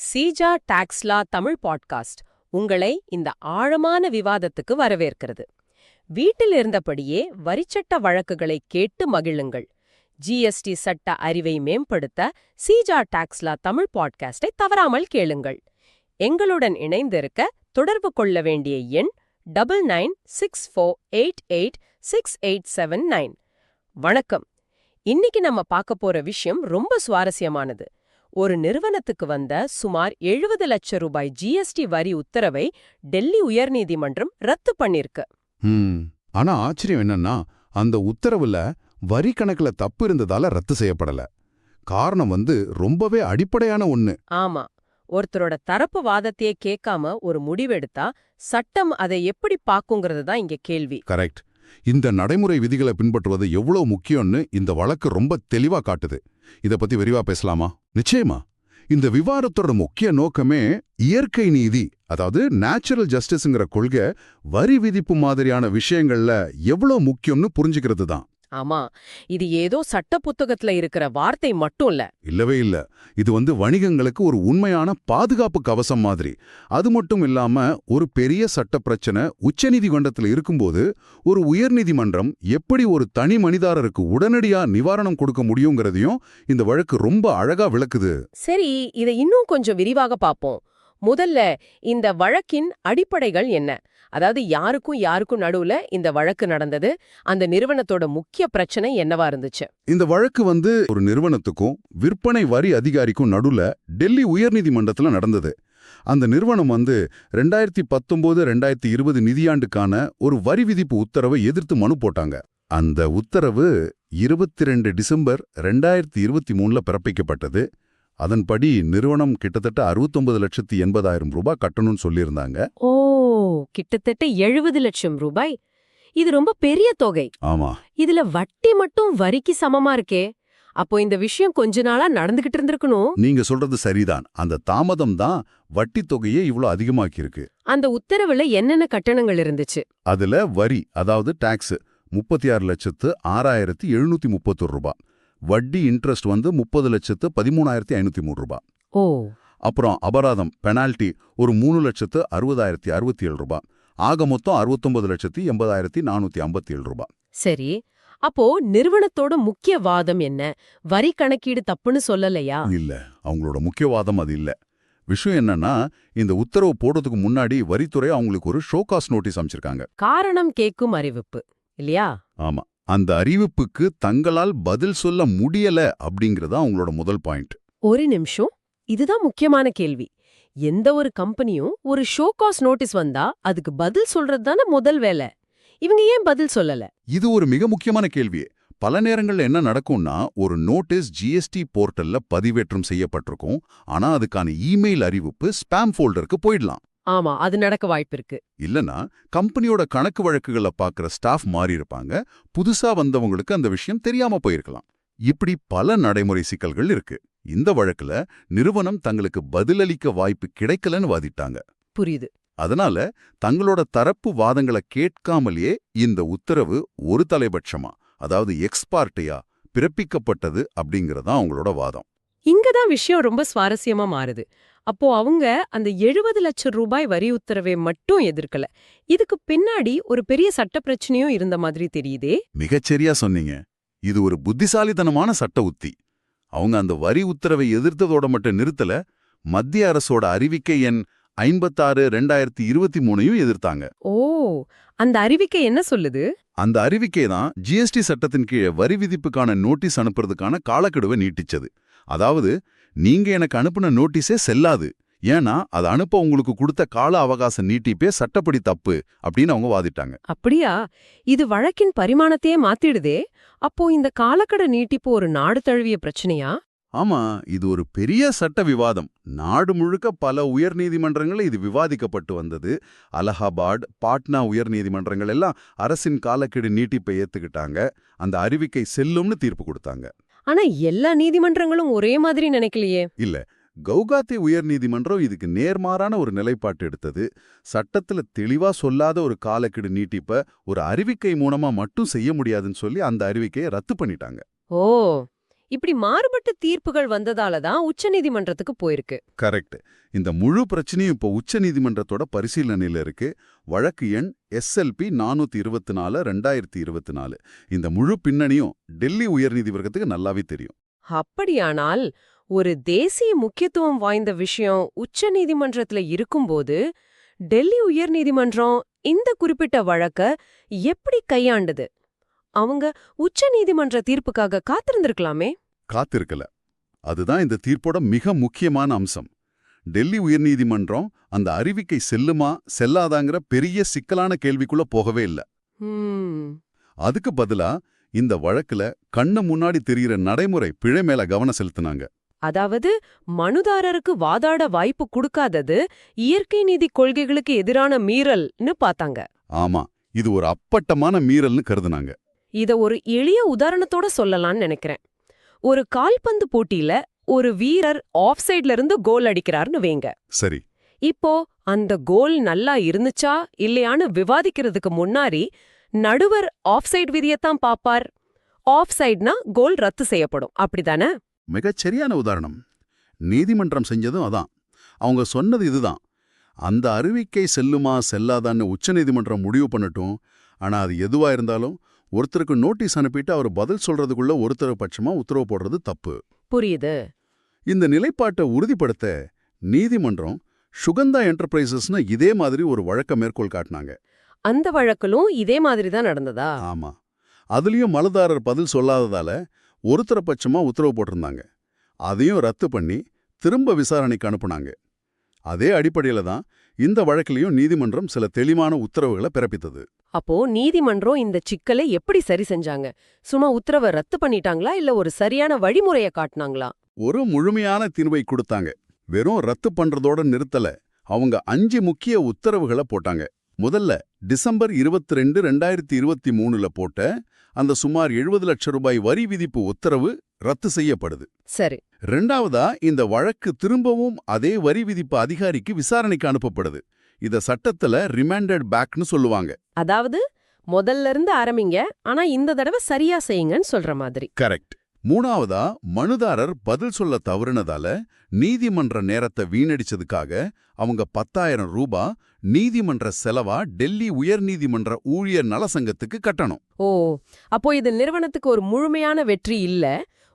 Seeja Taxila Tamil podcast உங்களை இந்த ஆழமான விவாதத்துக்கு வரவேற்கிறது. வீட்டில் இருந்தபடியே வரிச்சட்ட வழக்குகளை கேட்டு மகிழுங்கள். ஜிஎஸ்டி சட்ட அறிவை மேம்படுத்த சீஜா டாக்ஸ்லா தமிழ் பாட்காஸ்டை தவறாமல் கேளுங்கள். எங்களுடன் இணைந்திருக்க தொடர்பு கொள்ள வேண்டிய எண் 9964886879. வணக்கம். இன்னைக்கு நம்ம பார்க்க போற விஷயம் ரொம்ப சுவாரஸ்யமானது. ஒரு நிறுவனத்துக்கு வந்த சுமார் 70 லட்சம் ரூபாய் ஜிஎஸ்டி வரி உத்தரவை டெல்லி உயர்நீதிமன்றம் ரத்து பண்ணிருக்கு. ஆனா ஆச்சரியம் என்னன்னா, அந்த உத்தரவுல வரி கணக்குல தப்பு இருந்ததால ரத்து செய்யப்படல. காரணம் ரொம்பவே அடிப்படையான ஒண்ணு. ஆமா, ஒருத்தரோட தரப்பு வாதத்தையே கேட்காம ஒரு முடிவெடுத்தா சட்டம் அதை எப்படி பாக்குங்கிறது தான் இங்க கேள்வி. கரெக்ட். இந்த நடைமுறை விதிகளை பின்பற்றுவது எவ்வளவு முக்கியம்னு இந்த வழக்கு ரொம்ப தெளிவா காட்டுது. இத பத்தி விரிவா பேசலாமா? நிச்சயமா. இந்த விவாதத்தோட முக்கிய நோக்கமே இயற்கை நீதி, அதாவது நேச்சுரல் ஜஸ்டிஸ்ங்கிற கொள்கை வரி விதிப்பு மாதிரியான விஷயங்கள்ல எவ்வளவு முக்கியம்னு புரிஞ்சுக்கிறது தான். ஆமா, இது ஏதோ சட்ட புத்தகத்துல இருக்கிற வார்த்தை மட்டும் இல்ல. இல்லவே இல்ல. இது வணிகங்களுக்கு ஒரு உண்மையான பாதுகாப்பு கவசம் மாதிரி. அது மட்டும் இல்லாம ஒரு பெரிய சட்ட பிரச்சனை உச்சநீதிமன்றத்தில் இருக்கும்போது ஒரு உயர்நீதிமன்றம் எப்படி ஒரு தனி மனிதருக்கு உடனடியா நிவாரணம் கொடுக்க முடியுங்கிறதையும் இந்த வழக்கு ரொம்ப அழகா விளக்குது. சரி, இதை இன்னும் கொஞ்சம் விரிவாக பார்ப்போம். முதல்ல இந்த வழக்கின் அடிப்படைகள் என்ன? அதாவது யாருக்கும் நடுவுல இந்த வழக்கு நடந்தது, அந்த நிறுவனத்தோட முக்கிய பிரச்சனை என்னவா இருந்துச்சு? இந்த வழக்கு ஒரு நிறுவனத்துக்கும் விற்பனை வரி அதிகாரிக்கும் நடுவுல டெல்லி உயர்நீதிமன்றத்துல நடந்தது. அந்த நிறுவனம் 2019-2020 நிதியாண்டுக்கான ஒரு வரி விதிப்பு உத்தரவை எதிர்த்து மனு போட்டாங்க. அந்த உத்தரவு 22 டிசம்பர் 2023 பிறப்பிக்கப்பட்டது. அதன்படி நிறுவனம் கிட்டத்தட்ட 69,80,000 ரூபாய் கட்டணும்னு சொல்லியிருந்தாங்க. ஓ, கிட்டத்தட்ட 70 லட்சம் ரூபாய். இது ரொம்ப பெரிய தொகை. ஆமா. இதுல வட்டி மட்டும் வரிக்கு சமமா இருக்கே. அப்போ இந்த விஷயம் கொஞ்ச நாளா நடந்துகிட்டு இருந்திருக்கணும். நீங்க சொல்றது சரிதான். அந்த தாமதம் தான் வட்டி தொகையே இவ்ளோ அதிகமாக்கி இருக்கு. அந்த உத்தரவுல என்னென்ன கட்டணங்கள் இருந்துச்சு? அதுல வரி, அதாவது டாக்ஸ் 36,06,731 ரூபாய். வட்டி இன்ட்ரெஸ்ட் 30,13,503 ரூபாய். ஓ. அப்புறம் அபராதம் பெனால்டி ஒரு 3,60,60,67 ரூபாய். ஆக மொத்தம் 69,80,457 ரூபாய். சரி, அப்போ நிறுவனத்தோட முக்கிய வாதம் என்ன? வரி கணக்கீடு தப்புன்னு சொல்லலையா? இல்ல, அவங்களோட முக்கிய வாதம் அது இல்ல. விஷயம் என்னன்னா, இந்த உத்தரவு போடுறதுக்கு முன்னாடி வரித்துறை அவங்களுக்கு ஒரு ஷோகாஸ் நோட்டீஸ் அமைச்சிருக்காங்க. காரணம் கேட்கும் அறிவிப்பு இல்லையா? ஆமா. அந்த அறிவிப்புக்கு தங்களால் பதில் சொல்ல முடியல அப்படிங்கறது அவங்களோட முதல் பாயிண்ட். ஒரு நிமிஷம், இதுதான் முக்கியமான கேள்வி. எந்த ஒரு கம்பெனியும் ஒரு ஷோகாஸ் நோட்டீஸ் வந்தா அதுக்கு பதில் சொல்றது தானே முதல் வேலை. இவங்க ஏன் பதில் சொல்லல? இது ஒரு மிக முக்கியமான கேள்வி. பல நேரங்கள்ல என்ன நடக்கும்னா, ஒரு நோட்டீஸ் ஜிஎஸ்டி போர்ட்டல்ல பதிவேற்றம் செய்யப்பட்டிருக்கும். ஆனா அதுக்கான இமெயில் அறிவிப்பு ஸ்பாம் ஃபோல்டருக்கு போயிடலாம். ஆமா, அது நடக்க வாய்ப்பு இருக்கு. இல்லனா கம்பெனியோட கணக்கு வழக்குகளை பார்க்குற ஸ்டாஃப் மாறி இருப்பாங்க. புதுசா வந்தவங்களுக்கு அந்த விஷயம் தெரியாம போயிருக்கலாம். இப்படி பல நடைமுறை சிக்கல்கள் இருக்கு. இந்த வழக்குல நிறுவனம் தங்களுக்கு பதிலளிக்க வாய்ப்பு கிடைக்கலன்னு வாதிட்டாங்க. புரியுது. அதனால தங்களோட தரப்பு வாதங்களை கேட்காமலேயே இந்த உத்தரவு ஒரு தலைபட்சமா, அதாவது எக்ஸ்பார்ட்டியா பிறப்பிக்கப்பட்டது அப்படிங்கறதா அவங்களோட வாதம். இங்கதான் விஷயம் ரொம்ப சுவாரஸ்யமா மாறுது. அப்போ அவங்க அந்த 70 லட்சம் ரூபாய் வரி உத்தரவை மட்டும் எதிர்க்கல. இதுக்கு பின்னாடி ஒரு பெரிய சட்ட பிரச்சனையும் இருந்த மாதிரி தெரியுதே. மிகச்சரியா சொன்னீங்க. இது ஒரு புத்திசாலித்தனமான சட்ட உத்தி. அவங்க அந்த வரி உத்தரவை எதிர்த்ததோட மட்டும் நிறுத்தல, மத்திய அரசோட அறிவிக்கை எண் 56/2023 எதிர்த்தாங்க. ஓ, அந்த அறிவிக்கை என்ன சொல்லுது? அந்த அறிவிக்கை தான் ஜிஎஸ்டி சட்டத்தின் கீழே வரி விதிப்புக்கான நோட்டீஸ் அனுப்புறதுக்கான காலக்கெடுவை நீட்டிச்சது. அதாவது, நீங்க எனக்கு அனுப்புன நோட்டீஸே செல்லாது, ஏன்னா அது அனுப்ப உங்களுக்கு கொடுத்த கால அவகாச நீட்டிப்பே சட்டப்படி தப்பு அப்படின்னு அவங்க வாதிட்டாங்க. அப்படியா? இது வழக்கின் பரிமாணத்தையே மாத்திடுதே. அப்போ இந்த காலக்கெடு நீட்டிப்பு ஒரு நாடு தழுவிய பிரச்சனையா? ஆமா, இது ஒரு பெரிய சட்ட விவாதம். நாடு முழுக்க பல உயர்நீதிமன்றங்கள் இது விவாதிக்கப்பட்டு வந்தது. அலகாபாத், பாட்னா உயர்நீதிமன்றங்கள் எல்லாம் அரசின் காலக்கெடு நீட்டிப்பை ஏத்துக்கிட்டாங்க. அந்த அறிவிக்கை செல்லும்னு தீர்ப்பு கொடுத்தாங்க. ஆனா எல்லா நீதிமன்றங்களும் ஒரே மாதிரி நினைக்கலையே. இல்ல, கவுகாத்தி உயர்நீதிமன்றம் இதுக்கு நேர்மாறான ஒரு நிலைப்பாட்டு எடுத்தது. சட்டத்துல தெளிவா சொல்லாத ஒரு காலக்கெடு நீட்டிப்ப ஒரு அறிவிக்கை மூலமா மட்டும் செய்ய முடியாதுன்னு சொல்லி அந்த அறிவிக்கையை ரத்து பண்ணிட்டாங்க. ஓ, இப்படி மாறுபட்ட தீர்ப்புகள் வந்ததால தான் உச்சநீதிமன்றத்துக்கு போயிருக்கு. கரெக்ட். இந்த முழு பிரச்சனையும் இப்போ உச்சநீதிமன்றத்தோட பரிசீலனையில இருக்கு. வழக்கு எண் SLP 424/2024. இந்த முழு பின்னணியும் டெல்லி உயர்நீதிமன்றத்துக்கு நல்லாவே தெரியும். அப்படியானால் ஒரு தேசிய முக்கியத்துவம் வாய்ந்த விஷயம் உச்சநீதிமன்றத்துல இருக்கும்போது டெல்லி உயர்நீதிமன்றம் இந்த குறிப்பிட்ட வழக்க எப்படி கையாண்டது? அவங்க உச்சநீதிமன்ற தீர்ப்புக்காக காத்திருந்திருக்கலாமே. காத்திருக்கல. அதுதான் இந்த தீர்ப்போட மிக முக்கியமான அம்சம். டெல்லி உயர்நீதிமன்றம் அந்த அறிவிக்கை செல்லுமா செல்லாதாங்கிற பெரிய சிக்கலான கேள்விக்குள்ள போகவே இல்ல. அதுக்கு பதிலா இந்த வழக்குல கண்ணு முன்னாடி தெரிகிற நடைமுறை பிழை மேல கவனம் செலுத்தினாங்க. அதாவது மனுதாரருக்கு வாதாட வாய்ப்பு கொடுக்காதது இயற்கை நீதி கொள்கைகளுக்கு எதிரான மீறல்னு பார்த்தாங்க. ஆமா, இது ஒரு அப்பட்டமான மீறல்னு கருதுனாங்க. இத ஒரு எளிய உதாரணத்தோட சொல்லலாம்னு நினைக்கிறேன். ஒரு கால்பந்து போட்டியில ஒரு வீரர் ஆஃப் சைட்ல இருந்து கோல் அடிக்கிறார்னு வைங்க. சரி. இப்போ அந்த கோல் நல்லா இருந்துச்சா இல்லையான்னு விவாதிக்கிறதுக்கு முன்னாடி நடுவர் ஆஃப் சைட் விதியத்தான் பாப்பார். ஆஃப் சைட்னா கோல் ரத்து செய்யப்படும், அப்படிதானே? மிகச் சரியான உதாரணம். நீதிமன்றம் செஞ்சதும் அதான். அவங்க சொன்னது இதுதான். அந்த அறிவிக்கை செல்லுமா செல்லாதான்னு உச்சநீதிமன்றம் முடிவு பண்ணட்டும். ஆனா அது எதுவா இருந்தாலும் ஒருத்தருக்கு நோட்டீஸ் அனுப்பிட்டு அவர் பதில் சொல்றதுக்குள்ள ஒருத்தர் பட்சமா உத்தரவு போடுறது தப்பு. புரியுது. இந்த நிலைப்பாட்டை உறுதிப்படுத்த நீதிமன்றம் சுகந்தா என்டர்பிரைசஸ்னு இதே மாதிரி ஒரு வழக்க மேற்கோள் காட்டினாங்க. அந்த வழக்கிலும் இதே மாதிரி தான் நடந்ததா? ஆமா. அதுலயும் மனுதாரர் பதில் சொல்லாததால ஒருத்தர பட்சமா உத்தரவு போட்டிருந்தாங்க. அதையும் ரத்து பண்ணி திரும்ப விசாரணைக்கு அனுப்புனாங்க. அதே அடிப்படையில தான் இந்த வழக்கிலையும் நீதிமன்றம் சில தெளிவான உத்தரவுகளை பிறப்பித்தது. அப்போ நீதிமன்றம் இந்த சிக்கலை எப்படி சரி செஞ்சாங்க? சும்மா உத்தரவை ரத்து பண்ணிட்டாங்களா இல்ல ஒரு சரியான வழிமுறையை காட்டினாங்களா? ஒரு முழுமையான தீர்வை கொடுத்தாங்க. வெறும் ரத்து பண்றதோட நிறுத்தல. அவங்க 5 முக்கிய உத்தரவுகளை போட்டாங்க. முதல்ல டிசம்பர் 22, 2023 போட்ட அந்த சுமார் 70 லட்சம் ரூபாய் வரி விதிப்பு உத்தரவு ரத்து செய்யப்படுது. சரி. ரெண்டாவதா இந்த வழக்கு திரும்பவும் அதே வரி விதிப்பு அதிகாரிக்கு விசாரணைக்கு அனுப்பப்படுது. இத சட்டத்துல ரிமாண்டட் பேக்னு சொல்லுவாங்க. அதாவது முதல்ல இருந்து ஆரம்பிங்க, ஆனா இந்த தடவை சரியா செய்யுங்கன்னு சொல்ற மாதிரி. கரெக்ட். மூணாவதா மனுதாரர் பதில் சொல்ல தவறுனதால நீதிமன்ற நேரத்தை வீணடிச்சதுக்காக அவங்க 10,000 ரூபாய் நீதிமன்ற செலவா டெல்லி உயர்நீதிமன்ற ஊழியர் நலசங்கத்துக்கு கட்டணும். ஓ, அப்போ இது நிறுவனத்துக்கு ஒரு முழுமையான வெற்றி இல்ல,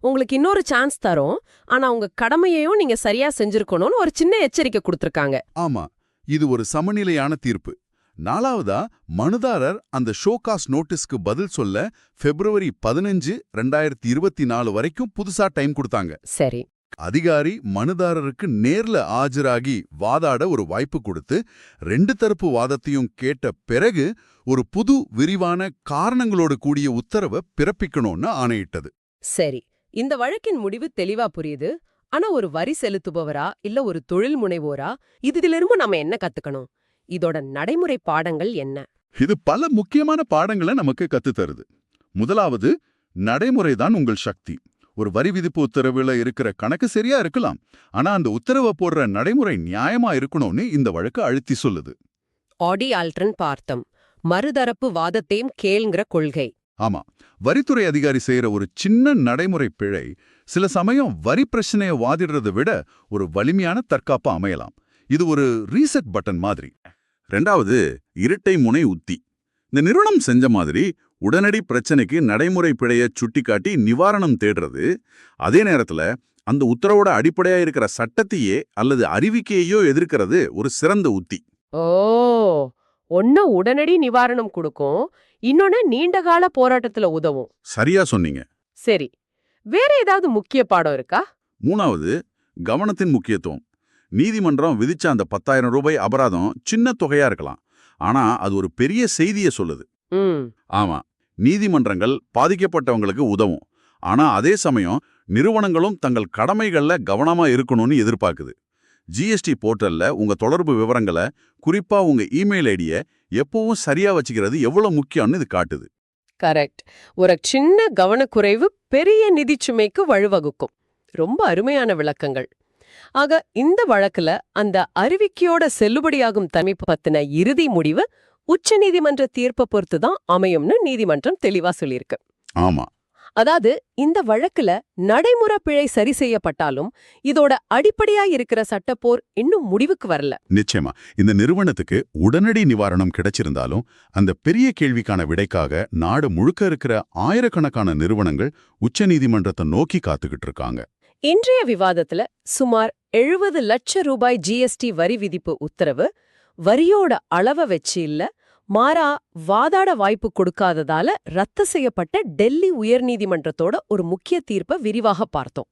உங்களுக்கு இன்னொரு சான்ஸ் தரோம், ஆனா உங்க கடமையையும் நீங்க சரியா செஞ்சிருக்கணும்னு ஒரு சின்ன எச்சரிக்கை கொடுத்திருக்காங்க. ஆமா, இது ஒரு சமநிலையான தீர்ப்பு. நாலாவதா மனுதாரர் அந்த ஷோகாஸ் நோட்டீஸ்க்கு பதில் சொல்ல February 15, 2024 வரைக்கும் புதுசா டைம் கொடுத்தாங்க. சரி. அதிகாரி மனுதாரருக்கு நேர்ல ஆஜராகி வாதாட ஒரு வாய்ப்பு கொடுத்து 2 தரப்பு வாதத்தையும் கேட்ட பிறகு ஒரு புது விரிவான காரணங்களோடு கூடிய உத்தரவை பிறப்பிக்கணும்னு ஆணையிட்டது. சரி, இந்த வழக்கின் முடிவு தெளிவா புரியுது. ஆனா ஒரு வரி செலுத்துபவரா இல்ல ஒரு தொழில் முனைவோரா இதிலிருந்து நாம என்ன கத்துக்கணும்? இதோட நடைமுறை பாடங்கள் என்ன? இது பல முக்கியமான பாடங்களை நமக்கு கத்துத்தருது. முதலாவது, நடைமுறைதான் உங்கள் சக்தி. ஒரு வரி விதிப்பு உத்தரவுல இருக்கிற கணக்கு சரியா இருக்கலாம், ஆனா அந்த உத்தரவை போடுற நடைமுறை நியாயமா இருக்கணும்னு இந்த வழக்கு அழுத்தி சொல்லுது. ஆடி ஆல்ட்ரன் பார்த்தம், மறுதரப்பு வாதத்தையும் கேளுங்கிற கொள்கை. ஆமா, வரித்துறை அதிகாரி செய்யற ஒரு சின்ன நடைமுறை பிழை சில சமயம் வரி பிரச்சனையை வாதிடுறதை விட ஒரு வலிமையான தற்காப்பா அமையலாம். இது ஒரு ரீசெட் பட்டன் மாதிரி. ரெண்டாவது, இரட்டை முனை உத்தி. இந்த நிறுவனம் செஞ்ச மாதிரி உடனடி பிரச்சனைக்கு நடைமுறை பிழையை சுட்டிக்காட்டி நிவாரணம் தேடுறது, அதே நேரத்துல அந்த உத்தரவோட அடிப்படையா இருக்கிற சட்டத்தையே அல்லது அறிவிக்கையோ எதிர்க்கிறது ஒரு சிறந்த உத்தி. ஓ, ஒன்னு உடனடி நிவாரணம் கொடுக்கும், இன்னொன்னு நீண்டகால போராட்டத்துல உதவும். சரியா சொன்னீங்க. சரி, வேற ஏதாவது முக்கிய பாடம் இருக்கா? மூணாவது, கவனத்தின் முக்கியத்துவம். நீதிமன்றம் விதிச்ச அந்த 10,000 ரூபாய் அபராதம் சின்ன தொகையா இருக்கலாம், ஆனா அது ஒரு பெரிய செய்தியை சொல்லுது. ஆமா, நீதிமன்றங்கள் பாதிக்கப்பட்டவங்களுக்கு உதவும், ஆனா அதே சமயம் நிறுவனங்களும் தங்கள் கடமைகள்ல கவனமா இருக்கணும்னு எதிர்பார்க்குது. GST போர்ட்டல்ல உங்க தொடர்பு விவரங்களை, குறிப்பா உங்க இமெயில் ஐடியை எப்பவும் சரியா வச்சுக்கிறது எவ்வளவு முக்கியம்னு இது காட்டுது. கரெக்ட். ஒரு சின்ன கவனக்குறைவு பெரிய நிதிச்சுமைக்கு வழிவகுக்கும். ரொம்ப அருமையான விளக்கங்கள். ஆக இந்த வழக்குல அந்த அறிவிக்கையோட செல்லுபடியாகும் தன்மை பத்தின இறுதி முடிவு உச்சநீதிமன்ற தீர்ப்பை பொறுத்து தான் அமையும்னு நீதிமன்றம் தெளிவா சொல்லியிருக்கு. ஆமா. அதாவது இந்த வழக்குல நடைமுறை பிழை சரி செய்யப்பட்டாலும் இதோட அடிப்படையா இருக்கிற சட்டப்போர் இன்னும் முடிவுக்கு வரல. நிச்சயமா இந்த நிறுவனத்துக்கு உடனடி நிவாரணம் கிடைச்சிருந்தாலும் அந்த பெரிய கேள்விக்கான விடைக்காக நாடு முழுக்க இருக்கிற ஆயிரக்கணக்கான நிறுவனங்கள் உச்சநீதிமன்றத்தை நோக்கி காத்துக்கிட்டு இருக்காங்க. இன்றைய விவாதத்துல சுமார் 70 லட்சம் ரூபாய் ஜிஎஸ்டி வரி விதிப்பு உத்தரவு வரியோட அளவை வச்சு இல்ல, மாறா வாதாட வாய்ப்பு கொடுக்காததால ரத்து செய்யப்பட்ட டெல்லி உயர்நீதிமன்றத்தோட ஒரு முக்கிய தீர்ப்பை விரிவாக பார்த்தோம்.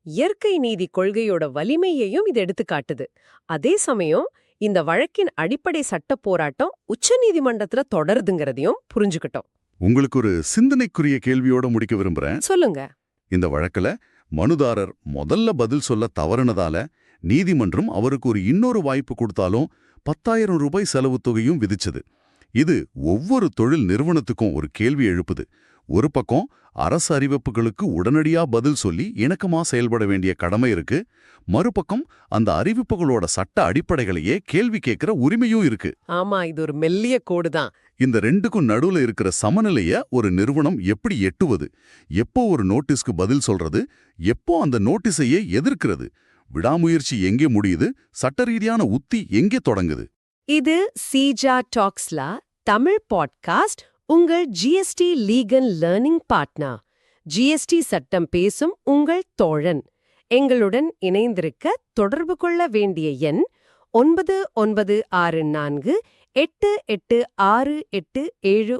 இயற்கை நீதி கொள்கையோட வலிமையையும் இது எடுத்துக்காட்டுது. அதே சமயம் இந்த வழக்கின் அடிப்படை சட்ட போராட்டம் உச்சநீதிமன்றத்துல தொடருதுங்கிறதையும் புரிஞ்சுக்கிட்டோம். உங்களுக்கு ஒரு சிந்தனைக்குரிய கேள்வியோட முடிக்க விரும்புறேன். சொல்லுங்க. இந்த வழக்குல மனுதாரர் முதல்ல பதில் சொல்ல தவறுனதால நீதிமன்றம் அவருக்கு ஒரு இன்னொரு வாய்ப்பு கொடுத்தாலும் 10,000 ரூபாய் செலவு தொகையும் விதிச்சது. இது ஒவ்வொரு தொழில் நிறுவனத்துக்கும் ஒரு கேள்வி எழுப்புது. ஒரு பக்கம் அரசு அறிவிப்புகளுக்கு உடனடியா பதில் சொல்லி இணக்கமா செயல்பட வேண்டிய கடமை இருக்கு, மறுபக்கம் அந்த அறிவிப்புகளோட சட்ட அடிப்படைகளையே கேள்வி கேட்கிற உரிமையும் இருக்கு. ஆமா, இது ஒரு மெல்லிய கோடுதான். இந்த ரெண்டுக்கும் நடுவுல இருக்கிற சமநிலைய ஒரு நிறுவனம் எப்படி எட்டுவது? எப்போ ஒரு நோட்டீஸ்க்கு பதில் சொல்றது, எப்போ அந்த நோட்டீஸையே எதிர்க்கிறது? விடாமுயற்சி எங்கே முடியுது, சட்ட ரீதியான உத்தி எங்கே தொடங்குது? இது சீஜா டாக்ஸ்ல தமிழ் பாட்காஸ்ட், உங்கள் GST legal learning partner. GST சட்டம் பேசும் உங்கள் தோழன். எங்களுடன் இணைந்திருக்க தொடர்பு கொள்ள வேண்டிய எண் 9964886879.